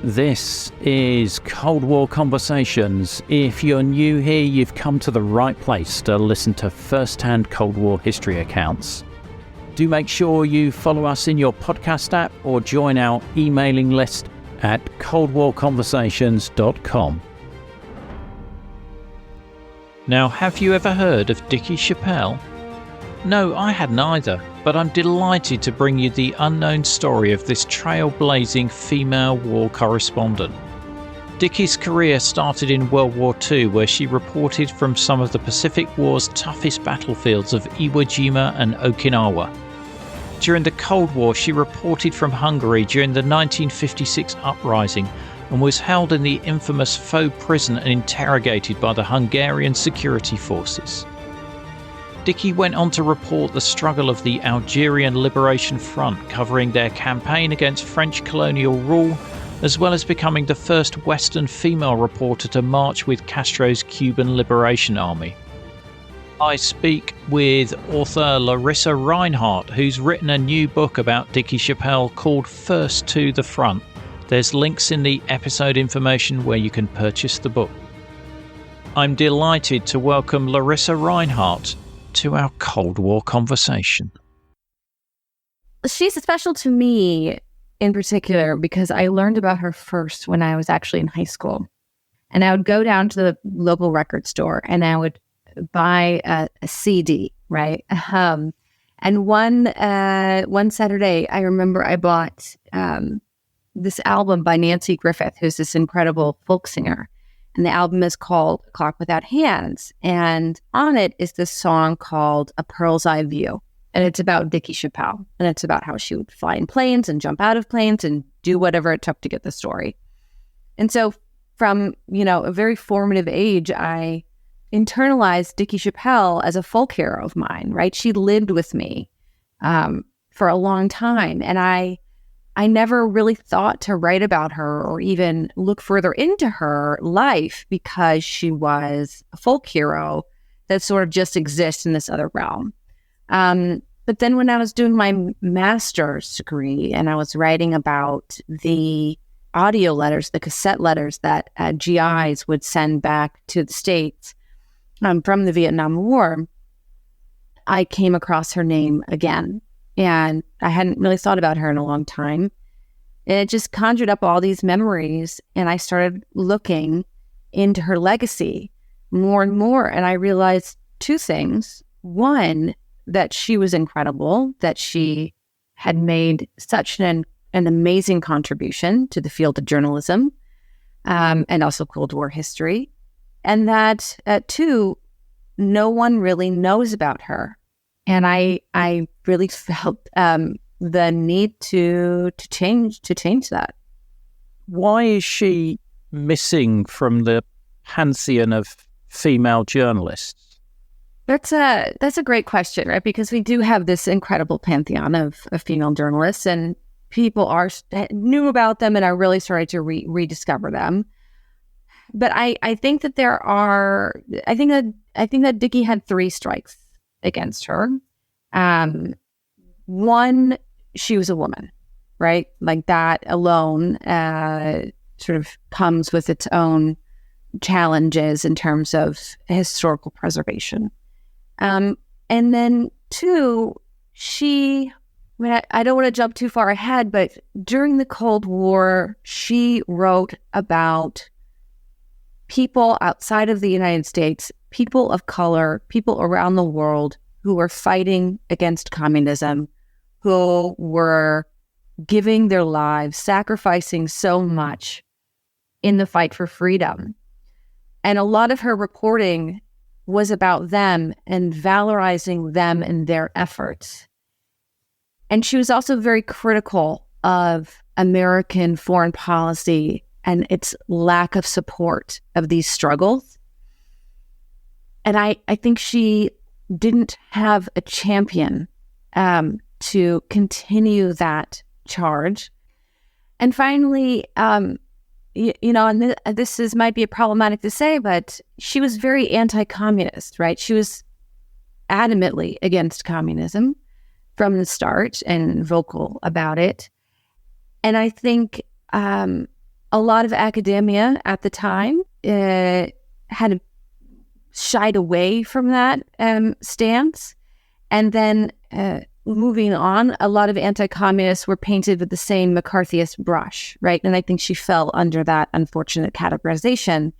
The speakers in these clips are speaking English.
This is Cold War Conversations. If you're new here, you've come to the right place to listen to first-hand Cold War history accounts. Do make sure you follow us in your podcast app or join our emailing list at coldwarconversations.com. Now, have you ever heard of Dickie Chapelle? No, I hadn't either, but I'm delighted to bring you the unknown story of this trailblazing female war correspondent. Dickie's career started in World War II, where she reported from some of the Pacific War's toughest battlefields of Iwo Jima and Okinawa. During the Cold War, she reported from Hungary during the 1956 Uprising and was held in the infamous faux prison and interrogated by the Hungarian security forces. Dickie went on to report the struggle of the Algerian Liberation Front, covering their campaign against French colonial rule, as well as becoming the first Western female reporter to march with Castro's Cuban Liberation Army. I speak with author Larissa Reinhardt, who's written a new book about Dickie Chapelle called First to the Front. There's links in the episode information where you can purchase the book. I'm delighted to welcome Larissa Reinhardt to our Cold War conversation. She's special to me in particular because I learned about her first when I was actually in high school. And I would go down to the local record store and I would buy a CD, right? And one Saturday, I remember I bought this album by Nancy Griffith, who's this incredible folk singer. And the album is called Clock Without Hands. And on it is this song called A Pearl's Eye View. And it's about Dickie Chapelle. And it's about how she would fly in planes and jump out of planes and do whatever it took to get the story. And so from, a very formative age, I internalized Dickie Chapelle as a folk hero of mine, right? She lived with me for a long time. And I never really thought to write about her or even look further into her life because she was a folk hero that sort of just exists in this other realm. But then when I was doing my master's degree and I was writing about the audio letters, the cassette letters that GIs would send back to the States from the Vietnam War, I came across her name again. And I hadn't really thought about her in a long time. And it just conjured up all these memories. And I started looking into her legacy more and more. And I realized two things. One, that she was incredible, that she had made such an amazing contribution to the field of journalism and also Cold War history. And that, two, no one really knows about her. And I really felt the need to change that. Why is she missing from the pantheon of female journalists? That's a great question, right? Because we do have this incredible pantheon of female journalists, and people knew about them and are really starting to rediscover them. But I think that I think that Dickie had three strikes against her. One, she was a woman, right? Like that alone sort of comes with its own challenges in terms of historical preservation. And then two, I don't want to jump too far ahead, but during the Cold War, she wrote about people outside of the United States, people of color, people around the world who were fighting against communism, who were giving their lives, sacrificing so much in the fight for freedom. And a lot of her reporting was about them and valorizing them and their efforts. And she was also very critical of American foreign policy and its lack of support of these struggles. And I think she didn't have a champion to continue that charge. And finally, and this might be problematic to say, but she was very anti-communist, right? She was adamantly against communism from the start and vocal about it. And I think A lot of academia at the time had shied away from that stance. And then moving on, a lot of anti-communists were painted with the same McCarthyist brush, right? And I think she fell under that unfortunate categorization,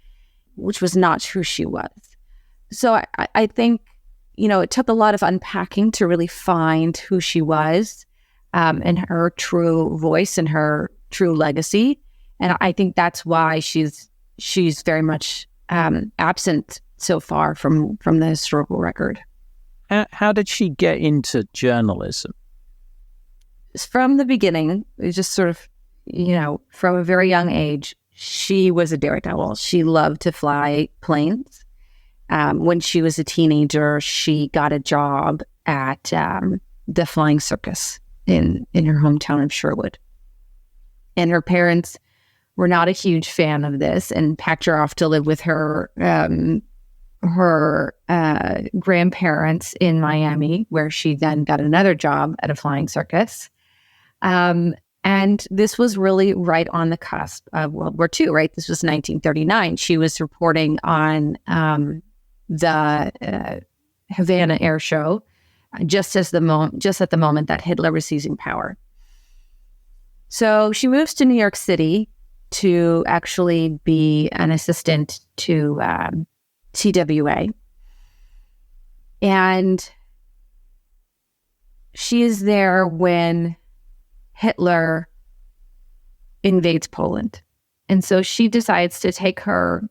which was not who she was. So I think, it took a lot of unpacking to really find who she was and her true voice and her true legacy. And I think that's why she's very much absent so far from the historical record. How did she get into journalism? From the beginning, it was just sort of, from a very young age, she was a daredevil. She loved to fly planes. When she was a teenager, she got a job at the flying circus in her hometown of Sherwood. And her parents were not a huge fan of this and packed her off to live with her grandparents in Miami, where she then got another job at a flying circus. And this was really right on the cusp of World War II, right? This was 1939. She was reporting on the Havana Air Show just at the moment that Hitler was seizing power. So she moves to New York City to actually be an assistant to TWA. And she is there when Hitler invades Poland. And so she decides to take her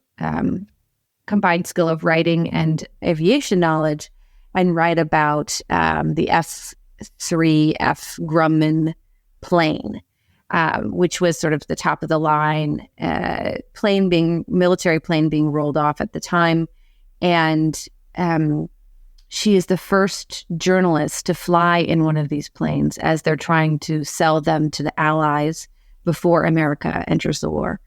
combined skill of writing and aviation knowledge and write about the F-3F Grumman plane, which was sort of the top of the line military plane being rolled off at the time. And she is the first journalist to fly in one of these planes as they're trying to sell them to the Allies before America enters the war.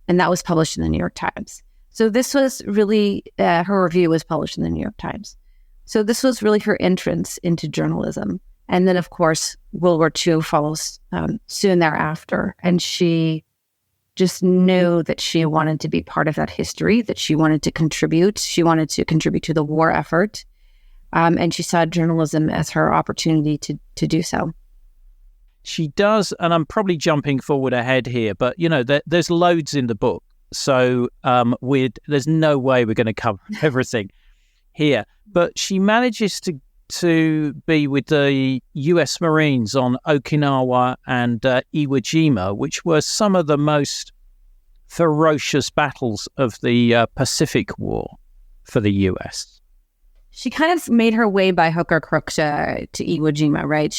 And that was published in the New York Times. So this was really, her review was published in the New York Times. So this was really her entrance into journalism. And then, of course, World War II follows soon thereafter. And she just knew that she wanted to be part of that history, that she wanted to contribute. She wanted to contribute to the war effort. And she saw journalism as her opportunity to do so. She does, and I'm probably jumping forward ahead here, but, there's loads in the book. So there's no way we're going to cover everything here. But she manages to be with the US Marines on Okinawa and Iwo Jima, which were some of the most ferocious battles of the Pacific War for the US. She kind of made her way by hook or crook to Iwo Jima, right?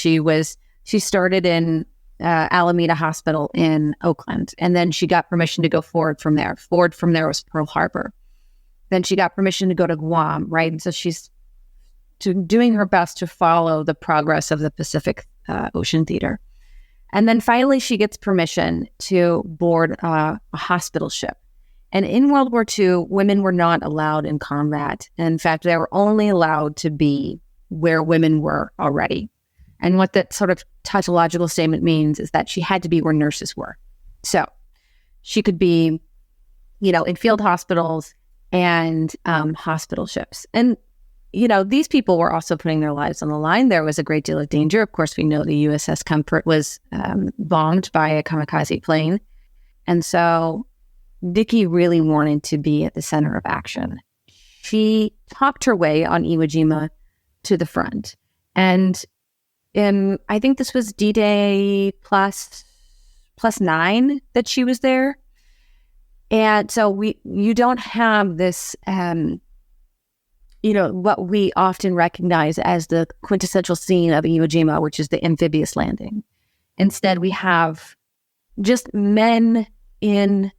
She started in Alameda Hospital in Oakland, and then she got permission to go forward from there. Forward from there was Pearl Harbor. Then she got permission to go to Guam, right? And so she's doing her best to follow the progress of the Pacific Ocean Theater. And then finally she gets permission to board a hospital ship. And in World War II, women were not allowed in combat. In fact, they were only allowed to be where women were already. And what that sort of tautological statement means is that she had to be where nurses were. So she could be, in field hospitals and hospital ships. And, these people were also putting their lives on the line. There was a great deal of danger. Of course, we know the USS Comfort was bombed by a kamikaze plane. And so Dickie really wanted to be at the center of action. She talked her way on Iwo Jima to the front. And I think this was D-Day plus 9 that she was there. And so you don't have this, what we often recognize as the quintessential scene of Iwo Jima, which is the amphibious landing. Instead, we have just men in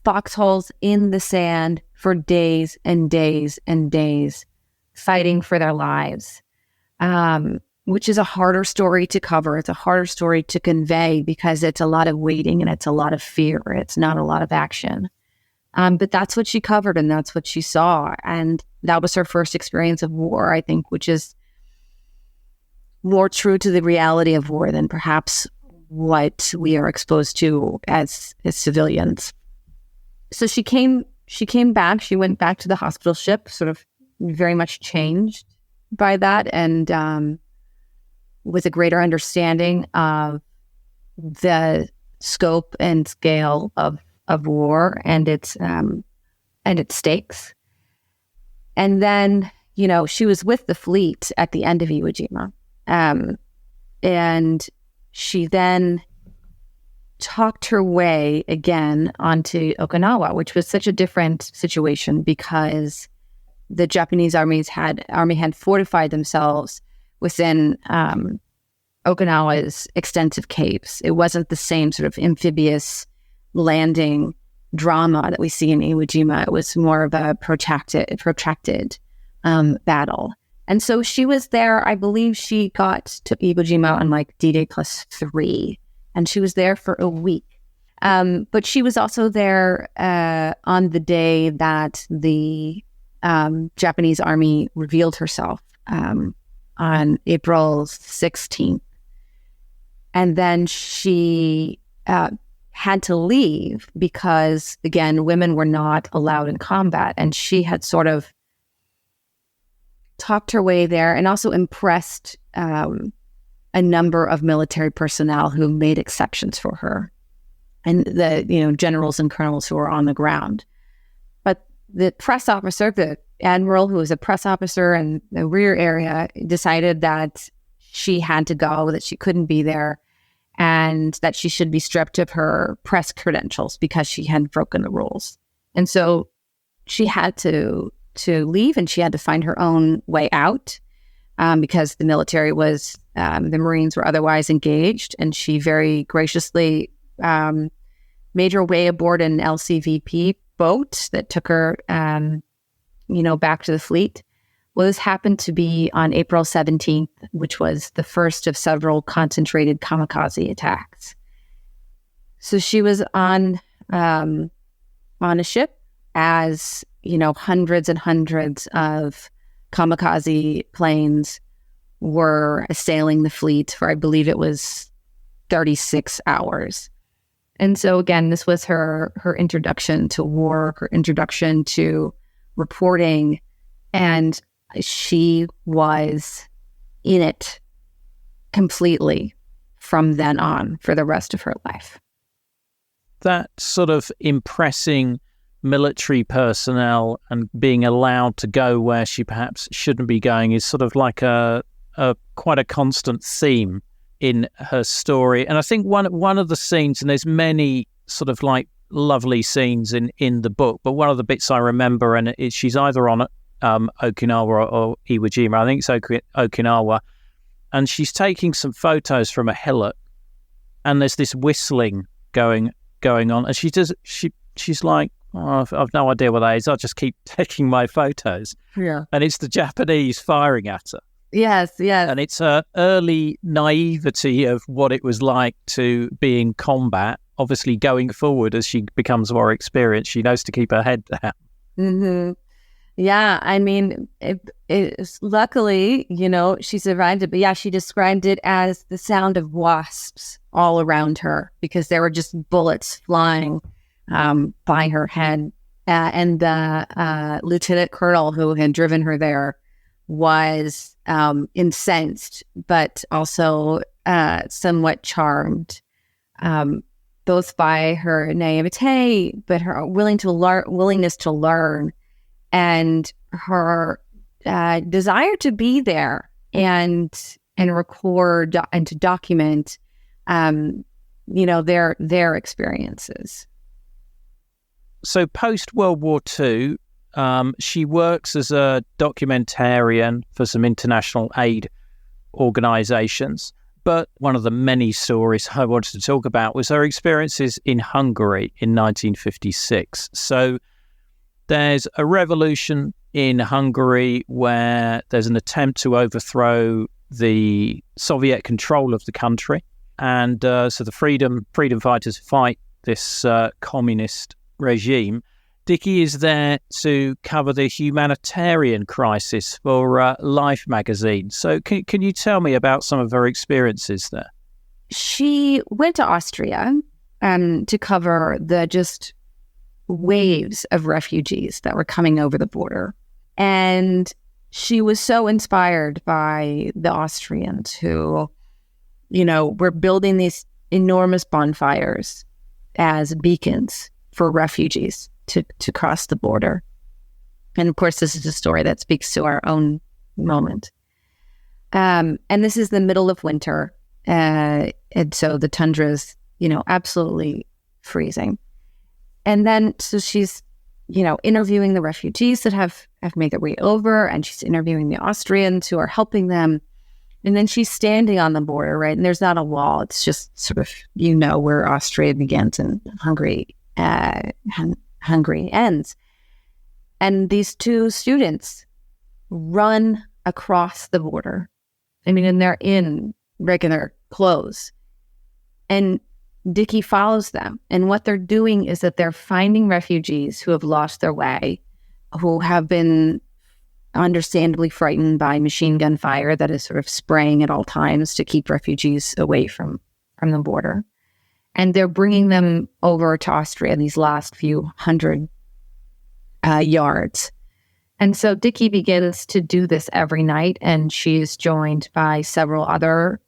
foxholes in the sand for days and days and days, fighting for their lives, which is a harder story to cover. It's a harder story to convey because it's a lot of waiting and it's a lot of fear. It's not a lot of action. But that's what she covered and that's what she saw. And that was her first experience of war, I think, which is more true to the reality of war than perhaps what we are exposed to as civilians. So she came back. She went back to the hospital ship, sort of very much changed by that, and with a greater understanding of the scope and scale of war and its stakes. And then, she was with the fleet at the end of Iwo Jima. And she then talked her way again onto Okinawa, which was such a different situation because the Japanese army had fortified themselves within Okinawa's extensive caves. It wasn't the same sort of amphibious landing drama that we see in Iwo Jima. It was more of a protracted battle. And so she was there. I believe she got to Iwo Jima on like D-Day +3, and she was there for a week. But she was also there on the day that the Japanese army revealed herself on April 16th. And then she had to leave because, again, women were not allowed in combat. And she had sort of talked her way there and also impressed a number of military personnel who made exceptions for her, and the generals and colonels who were on the ground. But the press officer, the admiral who was a press officer in the rear area, decided that she had to go, that she couldn't be there, and that she should be stripped of her press credentials because she had broken the rules. And so she had to leave, and she had to find her own way out because the military was, the Marines were otherwise engaged, and she very graciously made her way aboard an LCVP boat that took her, back to the fleet. Well, this happened to be on April 17th, which was the first of several concentrated kamikaze attacks. So she was on a ship as, hundreds and hundreds of kamikaze planes were assailing the fleet for, I believe it was 36 hours. And so again, this was her introduction to war, her introduction to reporting, and she was in it completely from then on for the rest of her life. That sort of impressing military personnel and being allowed to go where she perhaps shouldn't be going is sort of like a quite a constant theme in her story. And I think one of the scenes, and there's many sort of like lovely scenes in the book, but one of the bits I remember, and she's either on Okinawa or Iwo Jima, I think it's Okinawa, and she's taking some photos from a hillock, and there's this whistling going on, and she's like, oh, I've no idea what that is, I'll just keep taking my photos. Yeah. And it's the Japanese firing at her. Yes. And it's her early naivety of what it was like to be in combat. Obviously, going forward, as she becomes more experienced, she knows to keep her head down. Mm-hmm. Yeah, I mean, it's luckily, she survived it. But yeah, she described it as the sound of wasps all around her because there were just bullets flying by her head. And the lieutenant colonel who had driven her there was incensed, but also somewhat charmed, both by her naivete, but her willingness to learn, and her desire to be there and record and to document, their experiences. So post World War II, she works as a documentarian for some international aid organizations. But one of the many stories I wanted to talk about was her experiences in Hungary in 1956. So there's a revolution in Hungary where there's an attempt to overthrow the Soviet control of the country. And so the freedom fighters fight this communist regime. Dickie is there to cover the humanitarian crisis for Life magazine. So can you tell me about some of her experiences there? she went to Austria to cover the just waves of refugees that were coming over the border. And she was so inspired by the Austrians who, were building these enormous bonfires as beacons for refugees to cross the border. And of course, this is a story that speaks to our own moment. And this is the middle of winter. And so the tundra is, absolutely freezing. And then, so she's, interviewing the refugees that have made their way over, and she's interviewing the Austrians who are helping them. And then she's standing on the border, right? And there's not a wall. It's just sort of, where Austria begins and Hungary ends. And these two students run across the border. And they're in regular clothes. And Dickie follows them. And what they're doing is that they're finding refugees who have lost their way, who have been understandably frightened by machine gun fire that is sort of spraying at all times to keep refugees away from the border. And they're bringing them over to Austria, these last few hundred yards. And so Dickie begins to do this every night, and she is joined by several other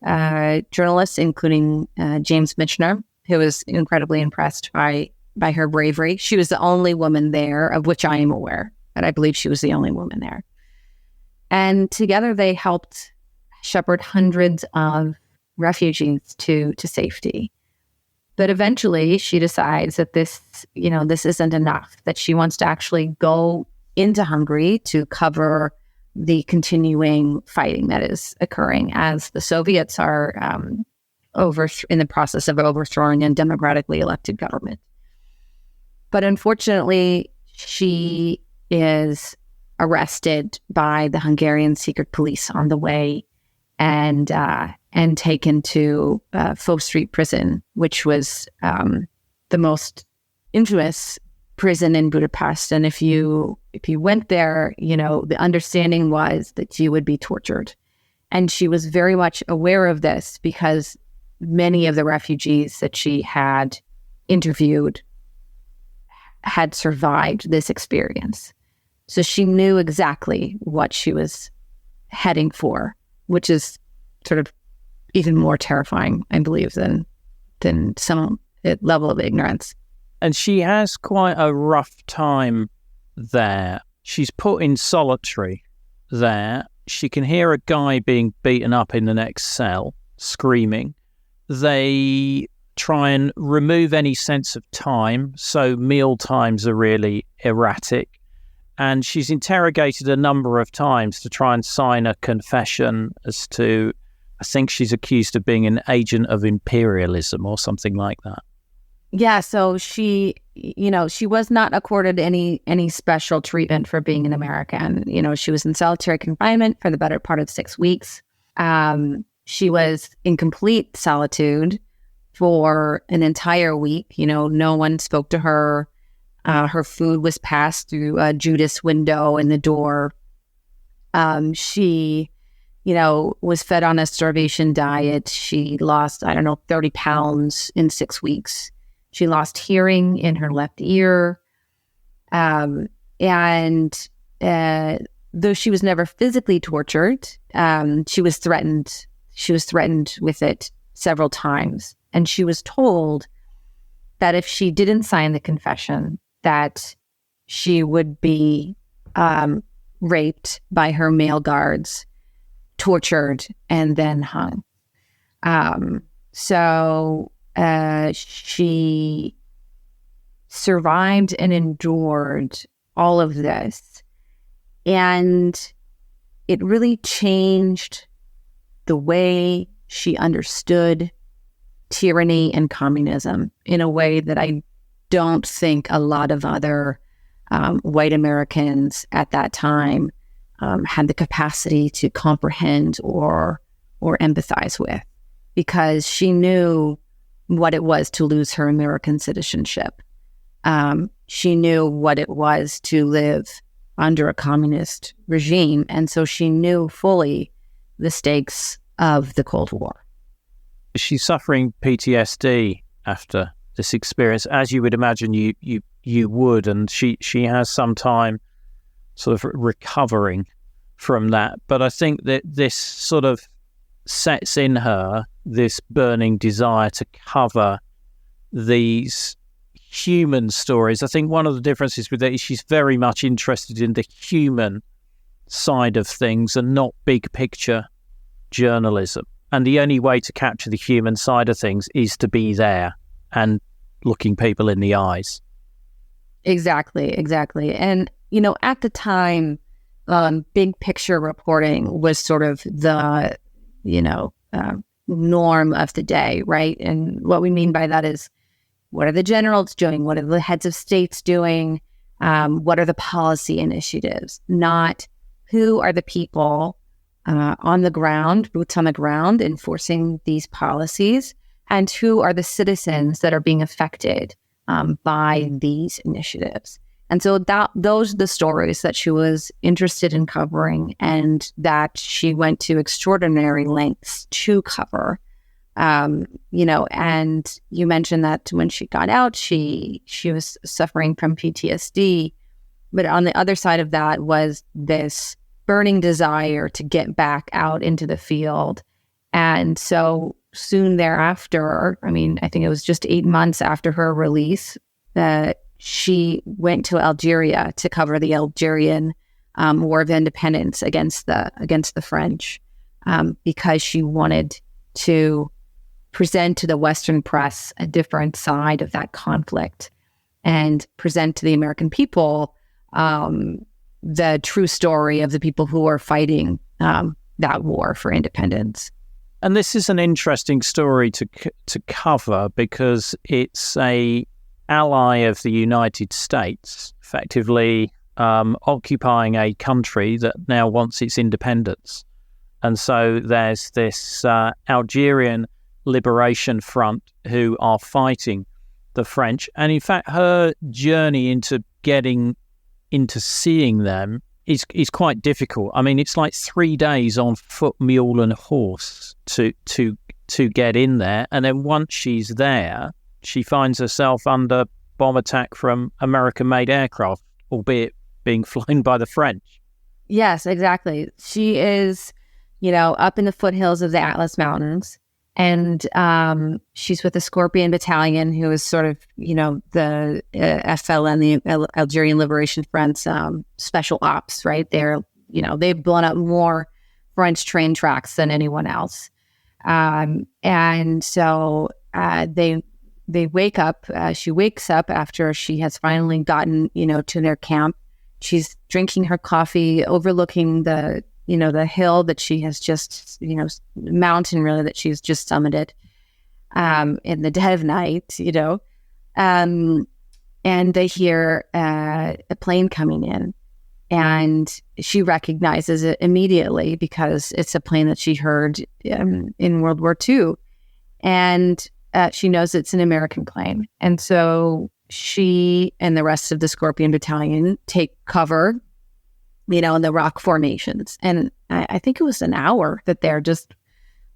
journalists, including James Michener, who was incredibly impressed by her bravery. She was the only woman there, of which I am aware, but I believe she was the only woman there. And together they helped shepherd hundreds of refugees to safety. But eventually she decides that this isn't enough, that she wants to actually go into Hungary to cover the continuing fighting that is occurring as the Soviets are in the process of overthrowing a democratically elected government. But unfortunately, she is arrested by the Hungarian secret police on the way and taken to Faux Street prison, which was the most infamous prison in Budapest. And if you went there, the understanding was that you would be tortured. And she was very much aware of this because many of the refugees that she had interviewed had survived this experience. So she knew exactly what she was heading for, which is sort of even more terrifying, I believe, than some level of ignorance. And she has quite a rough time there. She's put in solitary there. She can hear a guy being beaten up in the next cell, screaming. They try and remove any sense of time, so meal times are really erratic. And she's interrogated a number of times to try and sign a confession as to, I think she's accused of being an agent of imperialism or something like that. Yeah, so she was not accorded any special treatment for being an American. She was in solitary confinement for the better part of 6 weeks. She was in complete solitude for an entire week. No one spoke to her. Her food was passed through a Judas window in the door. She, was fed on a starvation diet. She lost, 30 pounds in 6 weeks. She lost hearing in her left ear. And though she was never physically tortured, she was threatened. She was threatened with it several times. And she was told that if she didn't sign the confession, that she would be raped by her male guards, tortured, and then hung. So she survived and endured all of this. And it really changed the way she understood tyranny and communism in a way that I don't think a lot of other white Americans at that time had the capacity to comprehend or empathize with, because she knew what it was to lose her American citizenship. She knew what it was to live under a communist regime, and so she knew fully the stakes of the Cold War. she's suffering PTSD after this experience, as you would imagine you would, and she has some time sort of recovering from that. But I think that this sort of sets in her this burning desire to cover these human stories. I think one of the differences with that is she's very much interested in the human side of things and not big picture journalism. And the only way to capture the human side of things is to be there and looking people in the eyes. Exactly. And, at the time, big picture reporting was sort of the, norm of the day, right? And what we mean by that is, what are the generals doing? What are the heads of states doing? What are the policy initiatives? Not who are the people on the ground, boots on the ground, enforcing these policies, and who are the citizens that are being affected by these initiatives. And so those are the stories that she was interested in covering, and that she went to extraordinary lengths to cover. And you mentioned that when she got out, she was suffering from PTSD. But on the other side of that was this burning desire to get back out into the field. And so soon thereafter, I think it was just 8 months after her release, that she went to Algeria to cover the Algerian War of Independence against the French, because she wanted to present to the Western press a different side of that conflict and present to the American people the true story of the people who are fighting that war for independence. And this is an interesting story to cover, because it's a ally of the United States, effectively occupying a country that now wants its independence. And so there's this Algerian Liberation Front who are fighting the French. And in fact, her journey into getting into seeing them is quite difficult. It's like 3 days on foot, mule and horse to get in there. And then once she's there, she finds herself under bomb attack from American-made aircraft, albeit being flown by the French. Yes, exactly. She is, up in the foothills of the Atlas Mountains, and she's with the Scorpion Battalion, who is sort of, the FLN, the Algerian Liberation Front, special ops, right? They're, they've blown up more French train tracks than anyone else. And so they wake up, she wakes up after she has finally gotten, to their camp. She's drinking her coffee, overlooking the hill that she has just, mountain really that she's just summited, in the dead of night, and they hear a plane coming in, and she recognizes it immediately because it's a plane that she heard in World War II, and she knows it's an American plane. And so she and the rest of the Scorpion Battalion take cover, in the rock formations. And I think it was an hour that they're just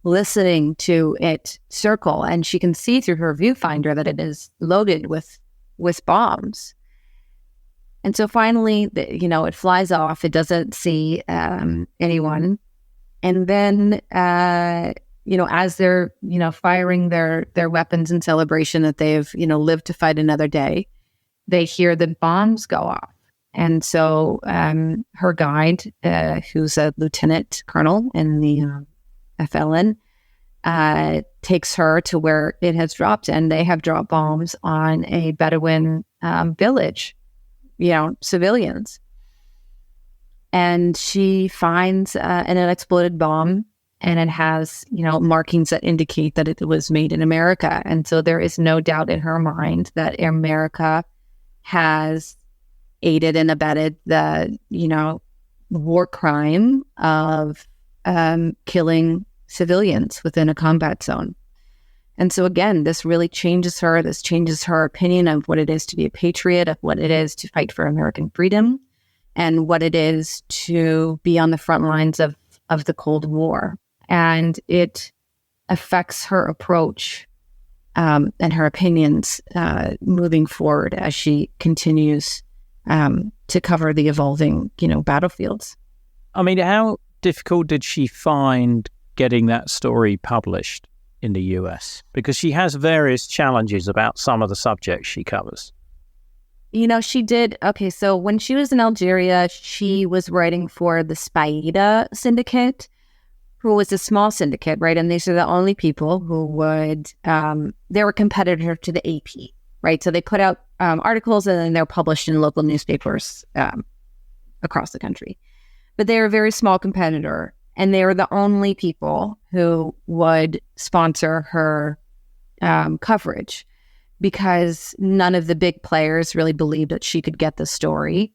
listening to it circle. And she can see through her viewfinder that it is loaded with bombs. And so finally, it flies off. It doesn't see anyone. And then, as they're, firing their weapons in celebration that they've, lived to fight another day, they hear the bombs go off. And so her guide, who's a lieutenant colonel in the FLN, takes her to where it has dropped, and they have dropped bombs on a Bedouin village, civilians. And she finds an unexploded bomb, and it has, markings that indicate that it was made in America. And so there is no doubt in her mind that America has aided and abetted the, war crime of killing civilians within a combat zone. And so again, this really changes her. This changes her opinion of what it is to be a patriot, of what it is to fight for American freedom, and what it is to be on the front lines of the Cold War. And it affects her approach and her opinions moving forward as she continues to cover the evolving, battlefields. I mean, how difficult did she find getting that story published in the US? Because she has various challenges about some of the subjects she covers. She did. Okay, so when she was in Algeria, she was writing for the Spaida Syndicate, who was a small syndicate, right? And these are the only people who would, they were competitor to the AP, right? So they put out articles and then they're published in local newspapers across the country. But they were a very small competitor, and they were the only people who would sponsor her coverage, because none of the big players really believed that she could get the story,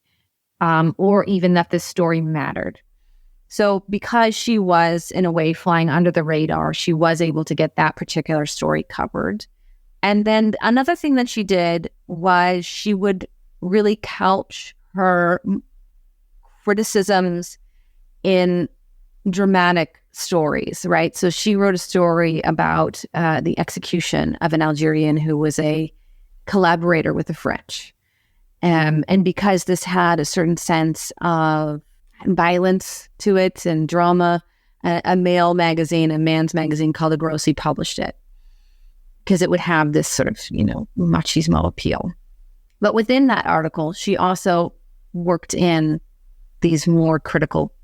or even that this story mattered. So because she was, in a way, flying under the radar, she was able to get that particular story covered. And then another thing that she did was she would really couch her criticisms in dramatic stories, right? So she wrote a story about the execution of an Algerian who was a collaborator with the French. And because this had a certain sense of violence to it and drama, a man's magazine called The Grossi published it, because it would have this sort of, machismo appeal. But within that article, she also worked in these more critical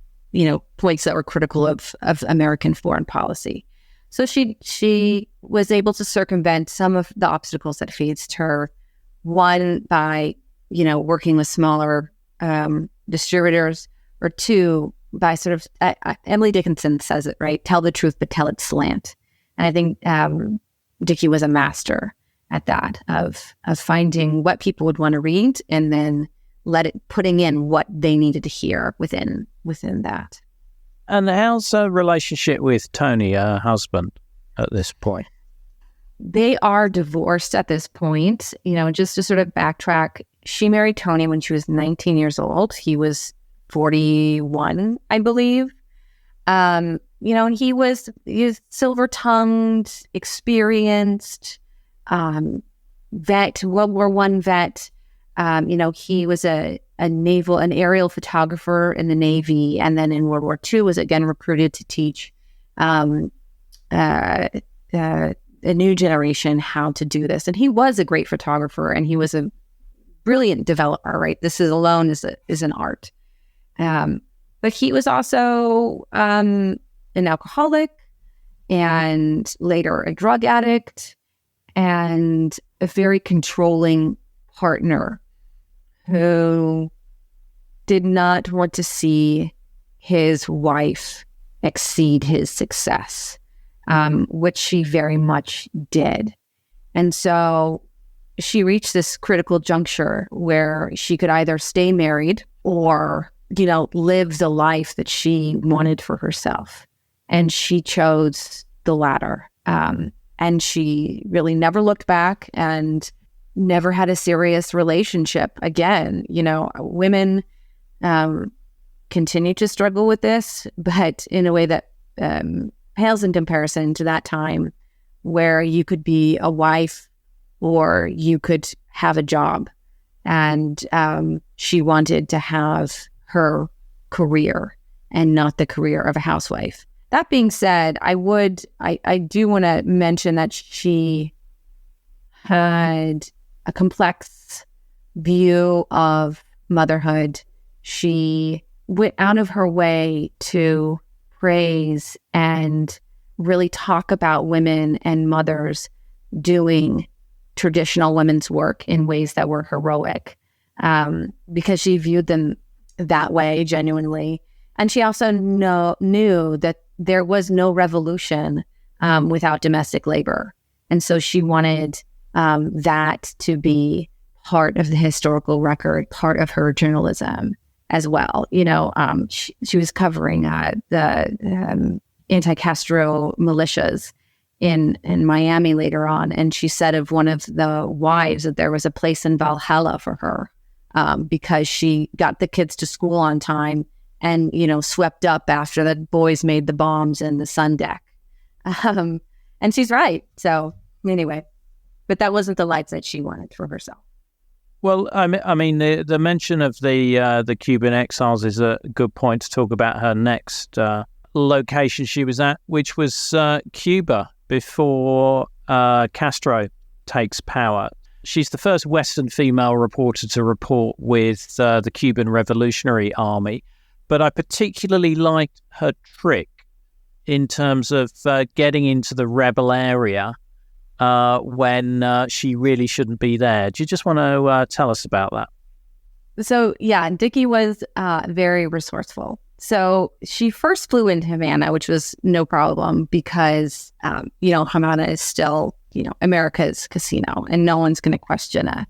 points that were critical of American foreign policy. So she was able to circumvent some of the obstacles that faced her, one, by, working with smaller distributors, or two, by sort of, Emily Dickinson says it, right? Tell the truth, but tell it slant. And I think Dickie was a master at that, of finding what people would want to read and then putting in what they needed to hear within that. And how's her relationship with Tony, her husband, at this point? They are divorced at this point. Just to sort of backtrack, she married Tony when she was 19 years old. He was 41, I believe. And he was silver-tongued, experienced, vet, World War I vet. He was an aerial photographer in the Navy, and then in World War II was again recruited to teach a new generation how to do this. And he was a great photographer, and he was a brilliant developer, right? This is alone is an art. But he was also an alcoholic, and later a drug addict, and a very controlling partner who did not want to see his wife exceed his success, which she very much did. And so she reached this critical juncture where she could either stay married or, live the life that she wanted for herself. And she chose the latter. And she really never looked back and never had a serious relationship again. Women continue to struggle with this, but in a way that pales in comparison to that time where you could be a wife or you could have a job. And she wanted to have her career and not the career of a housewife. That being said, I do want to mention that she had a complex view of motherhood. She went out of her way to praise and really talk about women and mothers doing traditional women's work in ways that were heroic, because she viewed them that way genuinely. And she also knew that there was no revolution without domestic labor. And so she wanted that to be part of the historical record, part of her journalism as well. She was covering the anti-Castro militias in Miami later on. And she said of one of the wives that there was a place in Valhalla for her because she got the kids to school on time and, swept up after the boys made the bombs in the sun deck. And she's right. So anyway, but that wasn't the life that she wanted for herself. Well, I mean, the mention of the Cuban exiles is a good point to talk about her next location she was at, which was Cuba before Castro takes power. She's the first Western female reporter to report with the Cuban Revolutionary Army, but I particularly liked her trick in terms of getting into the rebel area when she really shouldn't be there. Do you just want to tell us about that? So, yeah, Dickie was very resourceful. So she first flew into Havana, which was no problem because, Havana is still, America's casino, and no one's going to question a,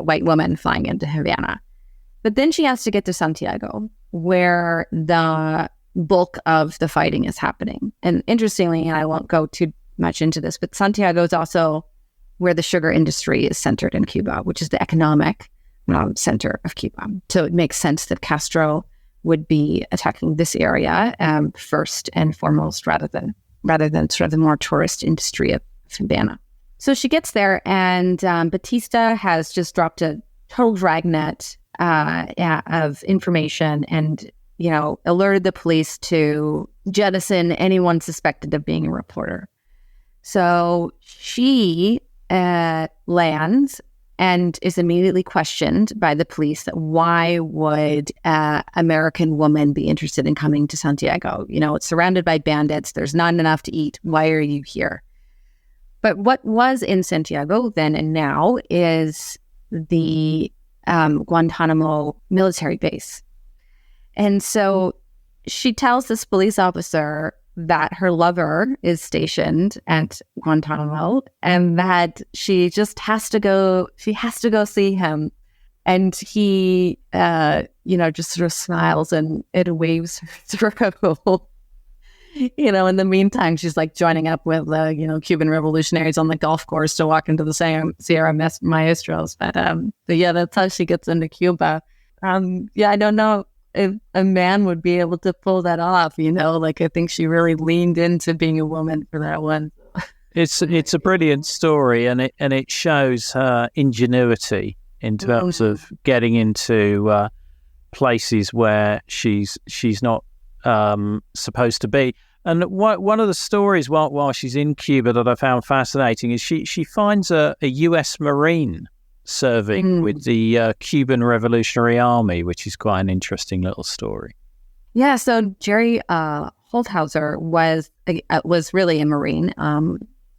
white woman flying into Havana. But then she has to get to Santiago, where the bulk of the fighting is happening. And interestingly, and I won't go too much into this, but Santiago is also where the sugar industry is centered in Cuba, which is the economic center of Cuba. So it makes sense that Castro would be attacking this area first and foremost, rather than sort of the more tourist industry of Havana. So she gets there, and Batista has just dropped a total dragnet of information, and alerted the police to jettison anyone suspected of being a reporter. So she lands and is immediately questioned by the police that why would an American woman be interested in coming to Santiago? It's surrounded by bandits. There's not enough to eat. Why are you here? But what was in Santiago then and now is the Guantanamo military base. And so she tells this police officer that her lover is stationed at Guantanamo and that she just has to go see him. And he, just sort of smiles and it waves her through. In the meantime, she's like joining up with, Cuban revolutionaries on the golf course to walk into the Sierra Maestros. But yeah, that's how she gets into Cuba. I don't know if a man would be able to pull that off, I think she really leaned into being a woman for that one. It's a brilliant story, and it shows her ingenuity in terms of getting into places where she's not supposed to be. And one of the stories while she's in Cuba that I found fascinating is she finds a U.S. Marine serving with the Cuban Revolutionary Army, which is quite an interesting little story. Yeah, so Jerry Holthauser was really a Marine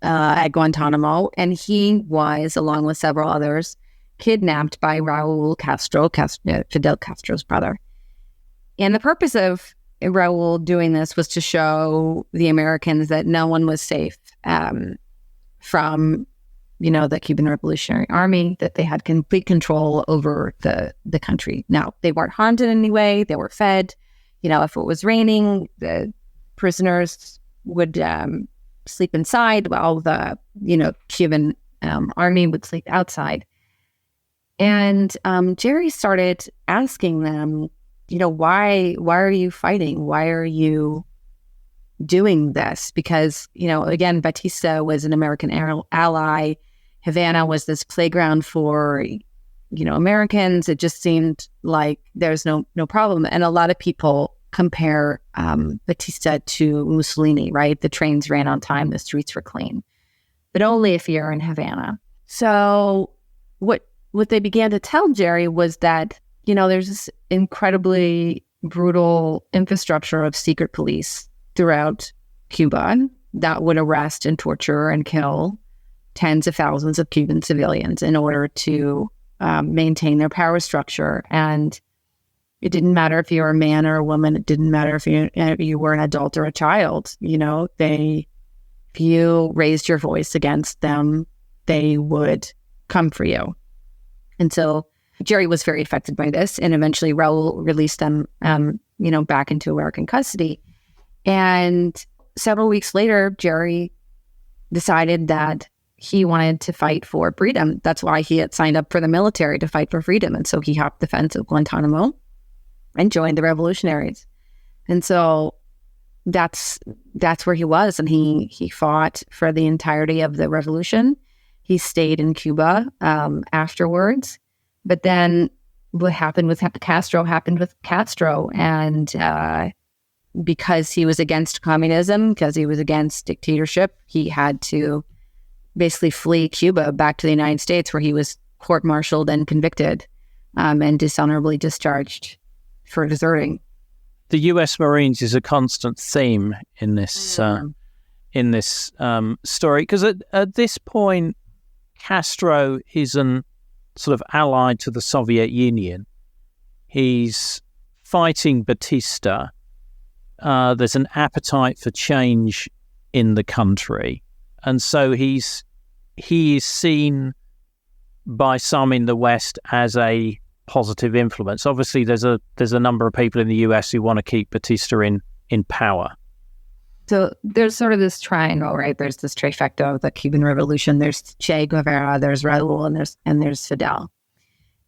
at Guantanamo, and he was, along with several others, kidnapped by Raul Castro, Fidel Castro's brother. And the purpose of Raul doing this was to show the Americans that no one was safe from the Cuban Revolutionary Army, that they had complete control over the country. Now, they weren't harmed in any way. They were fed. If it was raining, the prisoners would sleep inside while the, Cuban army would sleep outside. And Jerry started asking them, why are you fighting? Why are you doing this? Because, again, Batista was an American ally. Havana was this playground for, Americans. It just seemed like there's no problem. And a lot of people compare Batista to Mussolini, right? The trains ran on time, the streets were clean, but only if you're in Havana. So what they began to tell Jerry was that, there's this incredibly brutal infrastructure of secret police throughout Cuba that would arrest and torture and kill tens of thousands of Cuban civilians in order to maintain their power structure. And it didn't matter if you were a man or a woman. It didn't matter if you were an adult or a child. If you raised your voice against them, they would come for you. And so Jerry was very affected by this, and eventually Raul released them, back into American custody. And several weeks later, Jerry decided that he wanted to fight for freedom. That's why he had signed up for the military, to fight for freedom. And so he hopped the fence of Guantanamo and joined the revolutionaries. And so that's where he was, and he fought for the entirety of the revolution. He stayed in Cuba afterwards, but then what happened with Castro happened with Castro, and because he was against communism, because he was against dictatorship, he had to basically flee Cuba back to the United States, where he was court-martialed and convicted and dishonorably discharged for deserting. The U.S. Marines is a constant theme in this story, because at this point, Castro isn't sort of allied to the Soviet Union. He's fighting Batista. There's an appetite for change in the country, and so he is seen by some in the West as a positive influence. Obviously, there's a number of people in the US who want to keep Batista in power. So there's sort of this triangle, right? There's this trifecta of the Cuban Revolution. There's Che Guevara, there's Raul, and there's Fidel.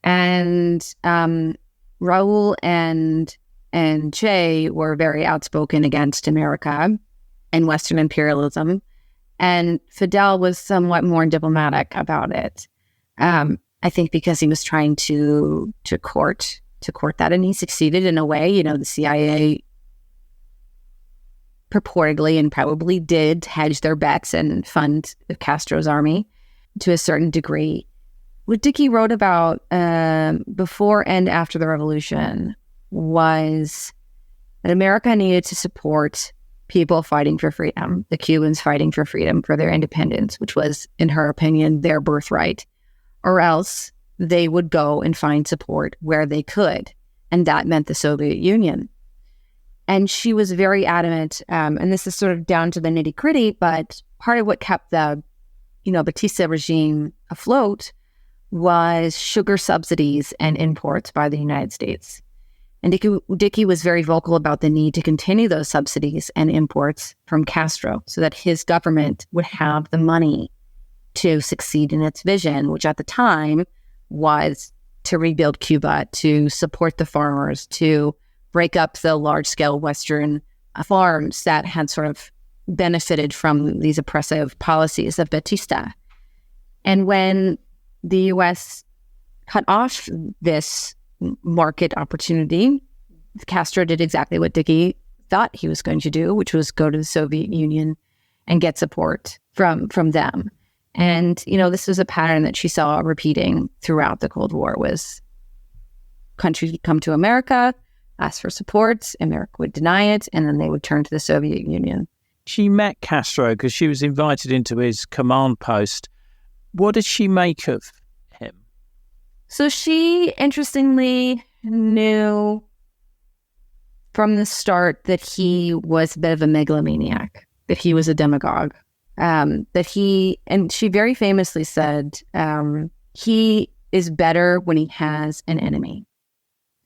And Raul and Che were very outspoken against America and Western imperialism, and Fidel was somewhat more diplomatic about it. I think because he was trying to court that, and he succeeded in a way. You know, the CIA purportedly and probably did hedge their bets and fund Castro's army to a certain degree. What Dickey wrote about before and after the revolution was that America needed to support people fighting for freedom, the Cubans fighting for freedom, for their independence, which was, in her opinion, their birthright, or else they would go and find support where they could. And that meant the Soviet Union. And she was very adamant, and this is sort of down to the nitty-gritty, but part of what kept the, Batista regime afloat was sugar subsidies and imports by the United States. And Dickey was very vocal about the need to continue those subsidies and imports from Castro so that his government would have the money to succeed in its vision, which at the time was to rebuild Cuba, to support the farmers, to break up the large-scale Western farms that had sort of benefited from these oppressive policies of Batista. And when the U.S. cut off this market opportunity, Castro did exactly what Dickey thought he was going to do, which was go to the Soviet Union and get support from them. And, this was a pattern that she saw repeating throughout the Cold War, was countries would come to America, ask for support, America would deny it, and then they would turn to the Soviet Union. She met Castro because she was invited into his command post. What did she make of him? So she, interestingly, knew from the start that he was a bit of a megalomaniac, that he was a demagogue, and she very famously said, he is better when he has an enemy.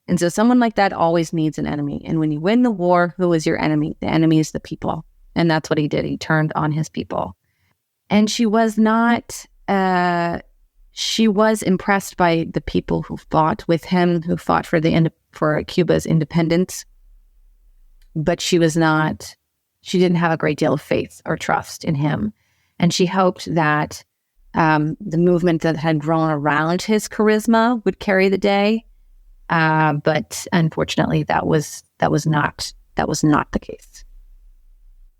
And so someone like that always needs an enemy. And when you win the war, who is your enemy? The enemy is the people. And that's what he did. He turned on his people. And she was not, she was impressed by the people who fought with him, who fought for Cuba's independence. But she didn't have a great deal of faith or trust in him. And she hoped that the movement that had grown around his charisma would carry the day. But unfortunately, that was not the case.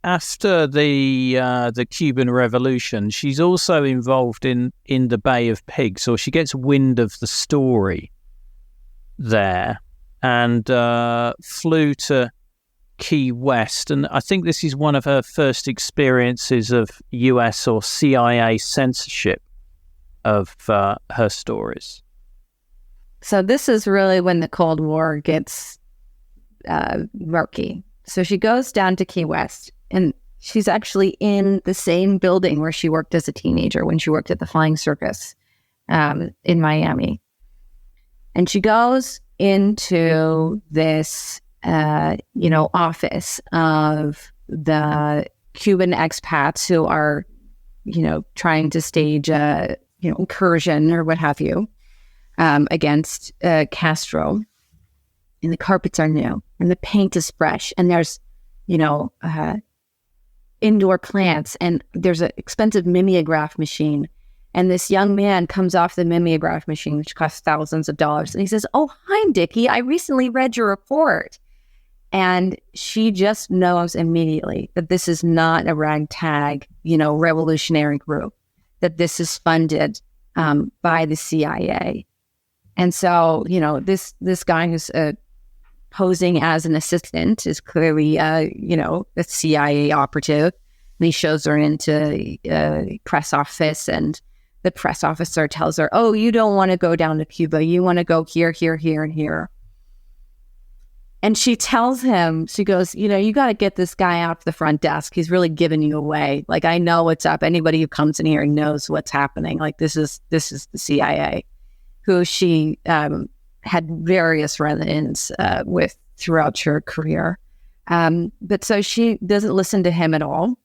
After the Cuban Revolution, she's also involved in the Bay of Pigs, or she gets wind of the story there, and flew to Key West. And I think this is one of her first experiences of US or CIA censorship of her stories. So this is really when the Cold War gets murky. So she goes down to Key West, and she's actually in the same building where she worked as a teenager when she worked at the Flying Circus in Miami. And she goes into this, office of the Cuban expats who are, trying to stage a, incursion or what have you, against Castro. And the carpets are new and the paint is fresh, and there's indoor plants, and there's an expensive mimeograph machine. And this young man comes off the mimeograph machine, which costs thousands of dollars. And he says, "Oh, hi, Dickie. I recently read your report." And she just knows immediately that this is not a ragtag, revolutionary group, that this is funded by the CIA. And so, this guy who's posing as an assistant is clearly, a CIA operative. And he shows her into a press office, and the press officer tells her, "Oh, you don't want to go down to Cuba. You want to go here, here, here, and here." And she tells him, she goes, "You got to get this guy out to the front desk. He's really giving you away. Like, I know what's up. Anybody who comes in here knows what's happening. Like, this is the CIA," who she had various run-ins with throughout her career. But so she doesn't listen to him at all.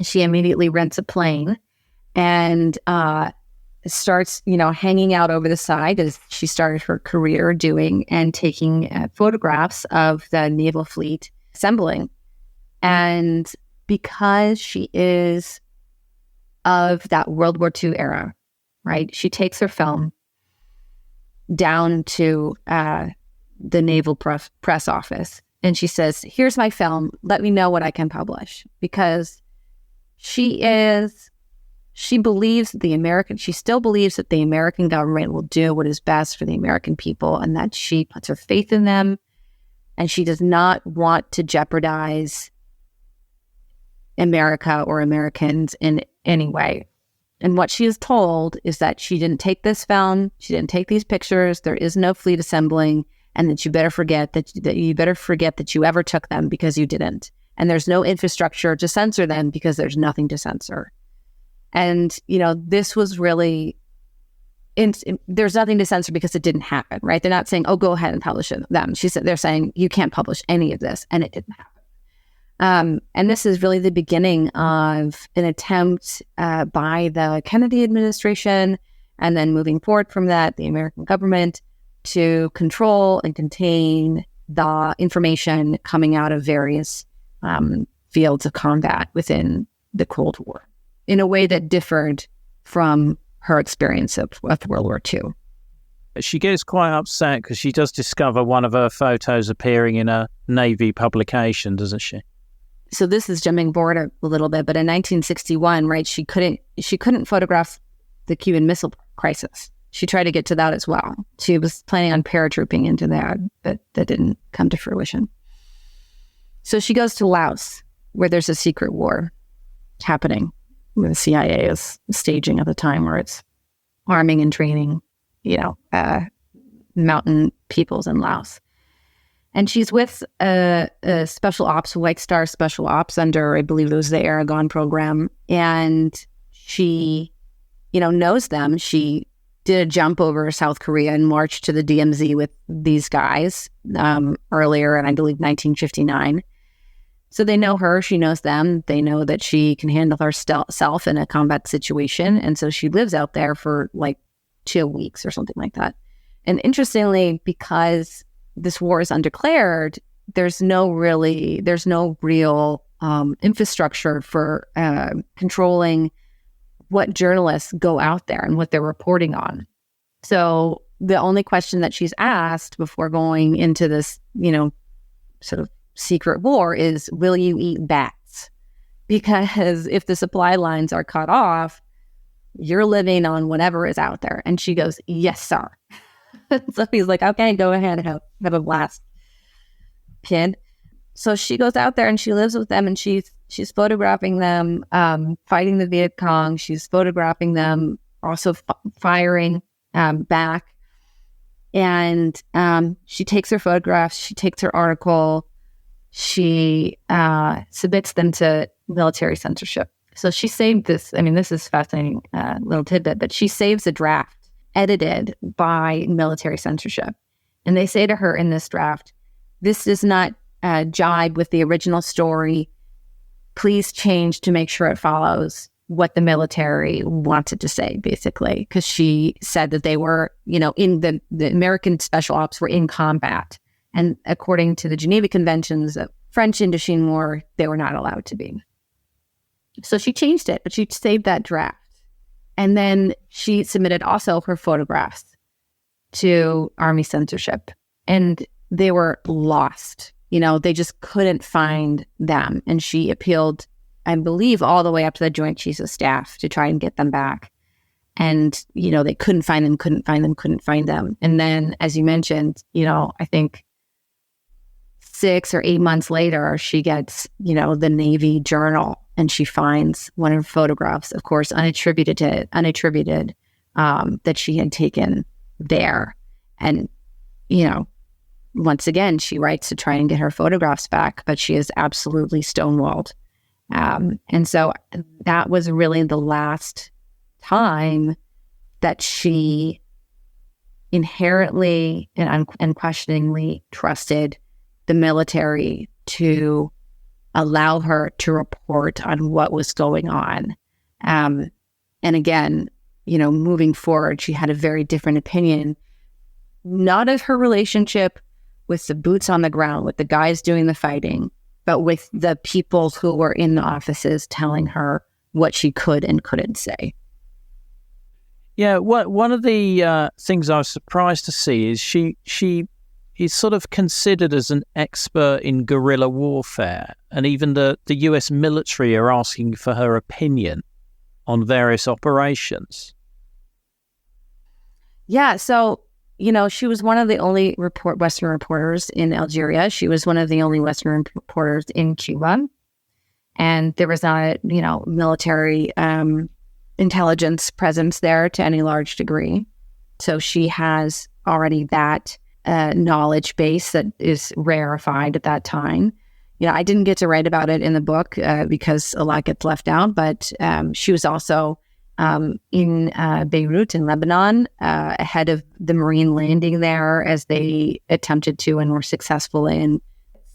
She immediately rents a plane and starts, hanging out over the side, as she started her career doing, and taking photographs of the naval fleet assembling. And because she is of that World War II era, right, she takes her film down to the naval press office, and she says, "Here's my film. Let me know what I can publish." Because she still believes that the American government will do what is best for the American people, and that she puts her faith in them, and she does not want to jeopardize America or Americans in any way. And what she is told is that she didn't take this film, she didn't take these pictures, there is no fleet assembling, and that you better forget that you ever took them, because you didn't. And there's no infrastructure to censor them, because there's nothing to censor. And, this was really, there's nothing to censor because it didn't happen, right? They're not saying, "Oh, go ahead and publish them." They're saying, "You can't publish any of this," and it didn't happen. And this is really the beginning of an attempt by the Kennedy administration, and then moving forward from that, the American government, to control and contain the information coming out of various fields of combat within the Cold War, in a way that differed from her experience of World War II. She gets quite upset because she does discover one of her photos appearing in a Navy publication, doesn't she? So this is jumping forward a little bit, but in 1961, right, she couldn't photograph the Cuban Missile Crisis. She tried to get to that as well. She was planning on paratrooping into that, but that didn't come to fruition. So she goes to Laos, where there's a secret war happening, where the CIA is staging at the time, where it's arming and training, mountain peoples in Laos. And she's with a special ops, White Star Special Ops, under, I believe it was the Aragon program. And she, knows them. She did a jump over South Korea and marched to the DMZ with these guys earlier in, I believe, 1959. So they know her, she knows them. They know that she can handle herself in a combat situation. And so she lives out there for like 2 weeks or something like that. And interestingly, because this war is undeclared, there's no real infrastructure for controlling what journalists go out there and what they're reporting on. So the only question that she's asked before going into this, sort of secret war is, will you eat bats? Because if the supply lines are cut off, you're living on whatever is out there. And she goes, "Yes, sir." So he's like, "Okay, go ahead and have a blast, kid." So she goes out there and she lives with them, and she's photographing them fighting the Viet Cong. She's photographing them also firing back. And she takes her photographs, she takes her article, she submits them to military censorship. So she saved this. I mean, this is fascinating little tidbit, but she saves a draft edited by military censorship. And they say to her in this draft, "This does not jibe with the original story. Please change to make sure it follows what the military wanted to say," basically, because she said that they were, in the American special ops were in combat. And according to the Geneva Conventions, French Indochine War, they were not allowed to be. So she changed it, but she saved that draft. And then she submitted also her photographs to Army censorship, and they were lost. They just couldn't find them. And she appealed, I believe, all the way up to the Joint Chiefs of Staff to try and get them back. And, they couldn't find them. And then, as you mentioned, I think 6 or 8 months later, she gets, the Navy Journal, and she finds one of her photographs, of course, unattributed, that she had taken there. And, once again, she writes to try and get her photographs back, but she is absolutely stonewalled. And so that was really the last time that she inherently and unquestioningly trusted the military to allow her to report on what was going on. And again, moving forward, she had a very different opinion, not of her relationship with the boots on the ground, with the guys doing the fighting, but with the people who were in the offices telling her what she could and couldn't say. Yeah, one of the things I was surprised to see is she is sort of considered as an expert in guerrilla warfare, and even the US military are asking for her opinion on various operations. Yeah, so, she was one of the only Western reporters in Algeria. She was one of the only Western reporters in Cuba. And there was not, military intelligence presence there to any large degree. So she has already that knowledge base that is rarefied at that time. I didn't get to write about it in the book because a lot gets left out, but she was also in Beirut in Lebanon ahead of the Marine landing there, as they attempted to and were successful in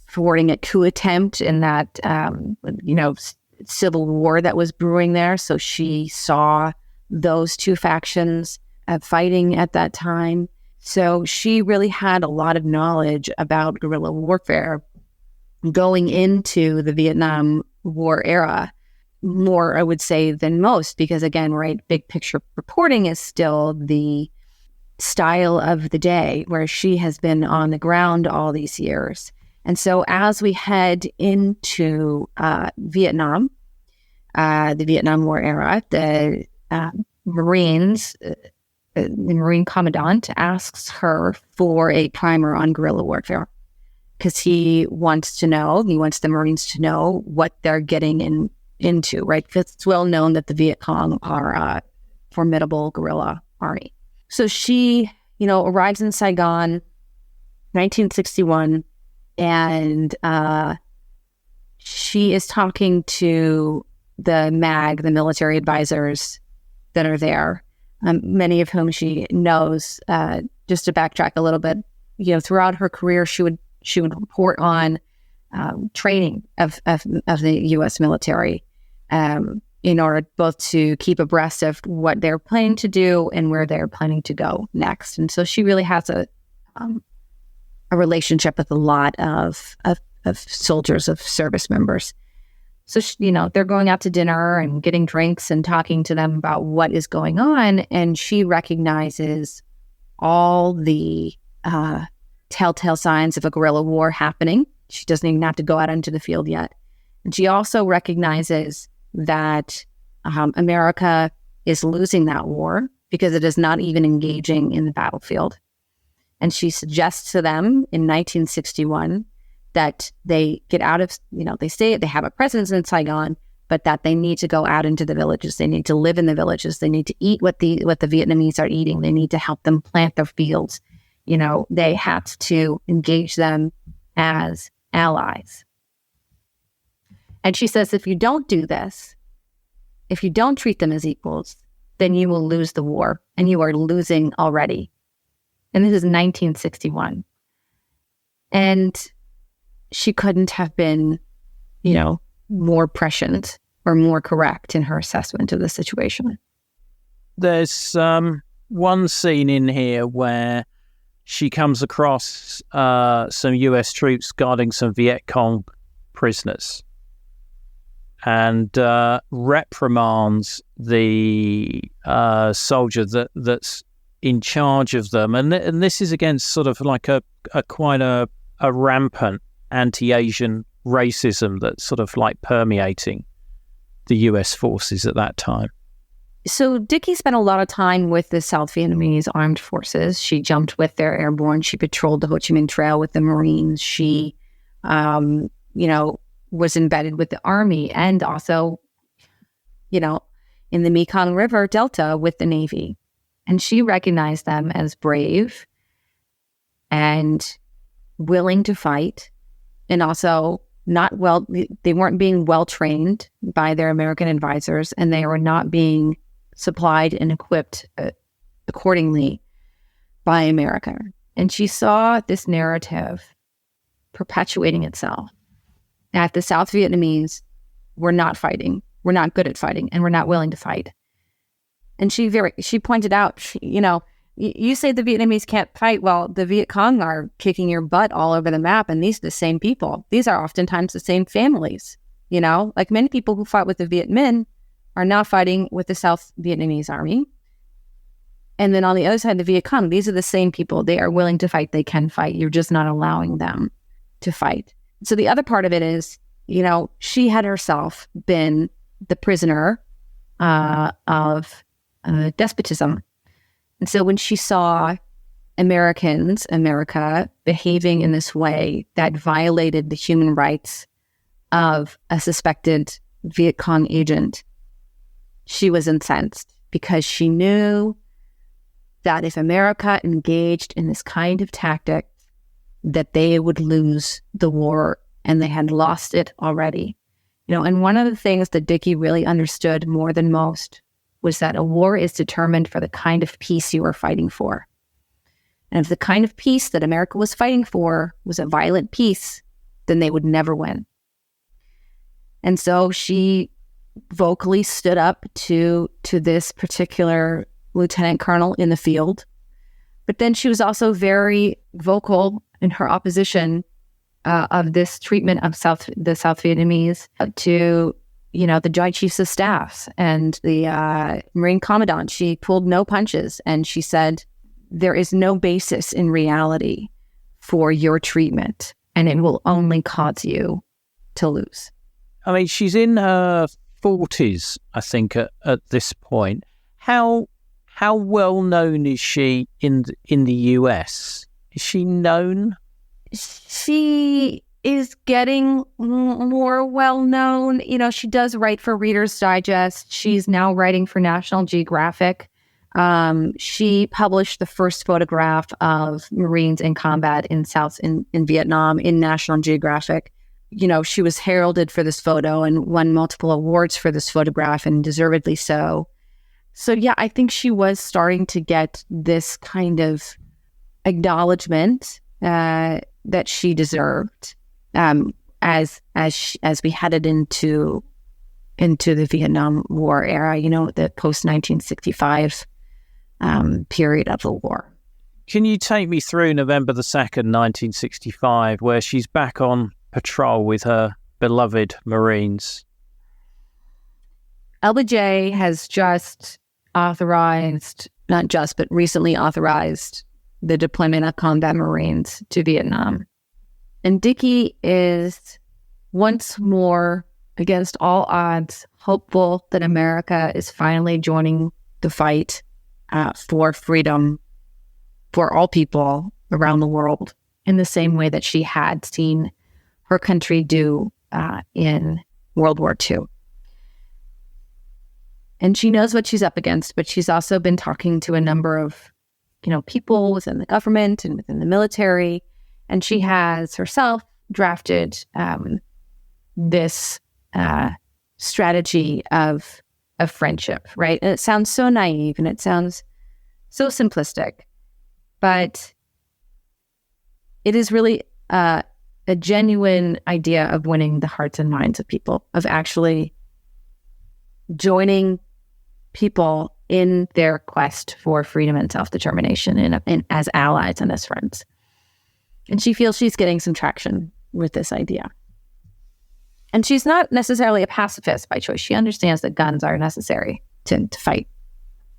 thwarting a coup attempt in that, civil war that was brewing there. So she saw those two factions fighting at that time. So she really had a lot of knowledge about guerrilla warfare going into the Vietnam War era, more, I would say, than most, because again, right, big picture reporting is still the style of the day, where she has been on the ground all these years. And so as we head into Vietnam, the Vietnam War era, the Marines, the Marine commandant asks her for a primer on guerrilla warfare, because he wants the Marines to know what they're getting into, right? Because it's well known that the Viet Cong are a formidable guerrilla army. So she, arrives in Saigon, 1961, and she is talking to the MAG, the military advisors that are there, many of whom she knows. Just to backtrack a little bit, throughout her career, she would report on training of the U.S. military in order both to keep abreast of what they're planning to do and where they're planning to go next. And so she really has a relationship with a lot of soldiers, of service members. So, they're going out to dinner and getting drinks and talking to them about what is going on. And she recognizes all the telltale signs of a guerrilla war happening. She doesn't even have to go out into the field yet. And she also recognizes that America is losing that war because it is not even engaging in the battlefield. And she suggests to them in 1961 that they get out of, they have a presence in Saigon, but that they need to go out into the villages. They need to live in the villages. They need to eat what the Vietnamese are eating. They need to help them plant their fields. They have to engage them as allies. And she says, if you don't do this, if you don't treat them as equals, then you will lose the war, and you are losing already. And this is 1961. And she couldn't have been, more prescient or more correct in her assessment of the situation. There's one scene in here where she comes across some US troops guarding some Viet Cong prisoners and reprimands the soldier that's in charge of them. And this is against sort of like a quite a rampant anti-Asian racism that's sort of like permeating the US forces at that time. So Dickie spent a lot of time with the South Vietnamese armed forces. She jumped with their airborne. She patrolled the Ho Chi Minh Trail with the Marines. She, was embedded with the Army and also, in the Mekong River Delta with the Navy. And she recognized them as brave and willing to fight, and also they weren't being well trained by their American advisors, and they were not being supplied and equipped accordingly by America. And she saw this narrative perpetuating itself, that the South Vietnamese were not fighting, were not good at fighting, and were not willing to fight. And she pointed out, you say the Vietnamese can't fight. Well, the Viet Cong are kicking your butt all over the map, and these are the same people. These are oftentimes the same families, like many people who fought with the Viet Minh are now fighting with the South Vietnamese army. And then on the other side, the Viet Cong, these are the same people. They are willing to fight. They can fight. You're just not allowing them to fight. So the other part of it is, she had herself been the prisoner of despotism. And so when she saw America behaving in this way that violated the human rights of a suspected Viet Cong agent, she was incensed, because she knew that if America engaged in this kind of tactic, that they would lose the war, and they had lost it already. And one of the things that Dickie really understood more than most was that a war is determined for the kind of peace you are fighting for. And if the kind of peace that America was fighting for was a violent peace, then they would never win. And so she vocally stood up to this particular lieutenant colonel in the field. But then she was also very vocal in her opposition of this treatment of the South Vietnamese to, the Joint Chiefs of Staffs and the Marine Commandant. She pulled no punches, and she said, there is no basis in reality for your treatment, and it will only cause you to lose. I mean, she's in her 40s, I think, at this point. How well known is she in the US? Is she known? She is getting more well known. She does write for Reader's Digest. She's now writing for National Geographic. She published the first photograph of Marines in combat in Vietnam in National Geographic. She was heralded for this photo and won multiple awards for this photograph, and deservedly so. So yeah, I think she was starting to get this kind of acknowledgement that she deserved as we headed into the Vietnam War era. The post 1965 period of the war. Can you take me through November the 2nd, 1965, where she's back on patrol with her beloved Marines? LBJ has just recently authorized the deployment of combat Marines to Vietnam. And Dickie is once more, against all odds, hopeful that America is finally joining the fight for freedom for all people around the world, in the same way that she had seen her country do in World War II. And she knows what she's up against, but she's also been talking to a number of people within the government and within the military. And she has herself drafted this strategy of friendship, right? And it sounds so naive and it sounds so simplistic, but it is really a genuine idea of winning the hearts and minds of people, of actually joining people in their quest for freedom and self-determination and as allies and as friends. And she feels she's getting some traction with this idea. And she's not necessarily a pacifist by choice. She understands that guns are necessary to fight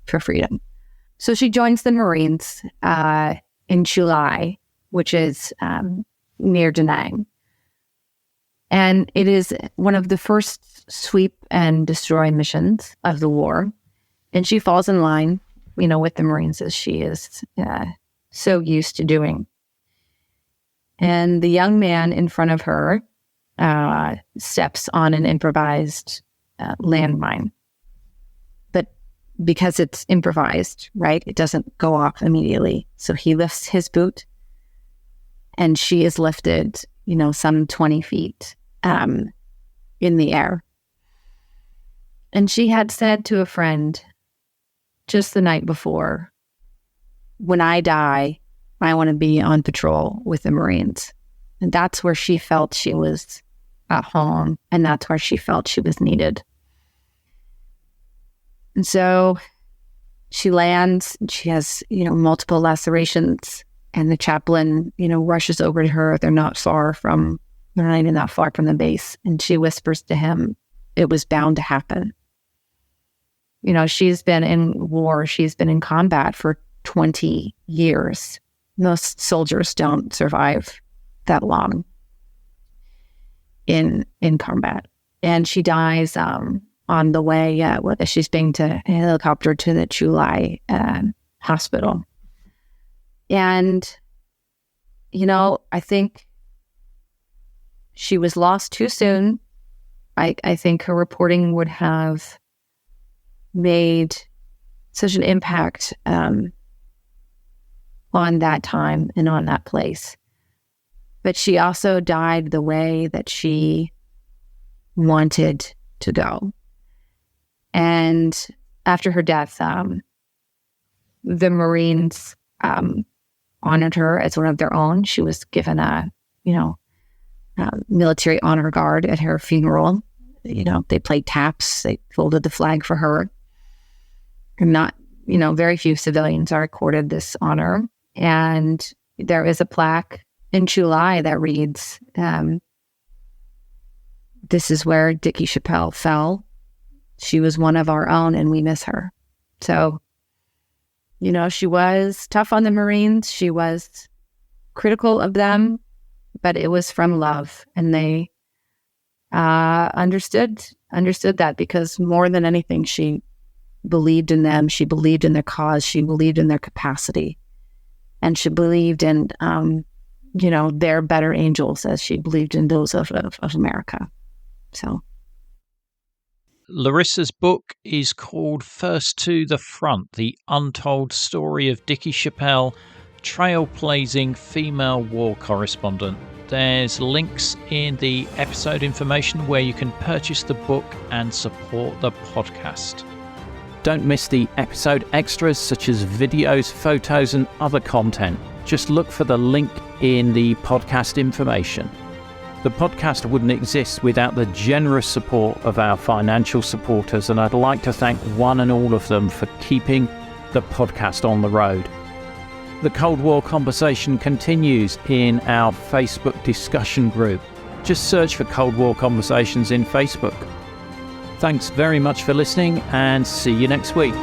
for freedom. So she joins the Marines in July, which is near Da Nang. And it is one of the first sweep and destroy missions of the war. And she falls in line, with the Marines, as she is so used to doing. And the young man in front of her steps on an improvised landmine. But because it's improvised, right, it doesn't go off immediately. So he lifts his boot, and she is lifted, some 20 feet in the air. And she had said to a friend just the night before, when I die, I want to be on patrol with the Marines. And that's where she felt she was at home, and that's where she felt she was needed. And so she lands, and she has, multiple lacerations, and the chaplain, rushes over to her. They're not even that far from the base. And she whispers to him, it was bound to happen. She's been in war. She's been in combat for 20 years. Most soldiers don't survive that long in combat. And she dies on the way, she's being helicoptered to the Chulai hospital. And, I think she was lost too soon. I think her reporting would have made such an impact on that time and on that place. But she also died the way that she wanted to go. And after her death, the Marines honored her as one of their own. She was given a military honor guard at her funeral. They played taps, they folded the flag for her. And very few civilians are accorded this honor. And there is a plaque in Chulai that reads, this is where Dickie Chapelle fell. She was one of our own, and we miss her. So, she was tough on the Marines. She was critical of them, but it was from love. And they understood that, because more than anything, she believed in them. She believed in their cause. She believed in their capacity. And she believed in, their better angels as she believed in those of America. So. Larissa's book is called First to the Front, The Untold Story of Dickie Chapelle, Trailblazing Female War Correspondent. There's links in the episode information where you can purchase the book and support the podcast. Don't miss the episode extras such as videos, photos and other content. Just look for the link in the podcast information. The podcast wouldn't exist without the generous support of our financial supporters, and I'd like to thank one and all of them for keeping the podcast on the road. The Cold War conversation continues in our Facebook discussion group. Just search for Cold War Conversations in Facebook. Thanks very much for listening, and see you next week.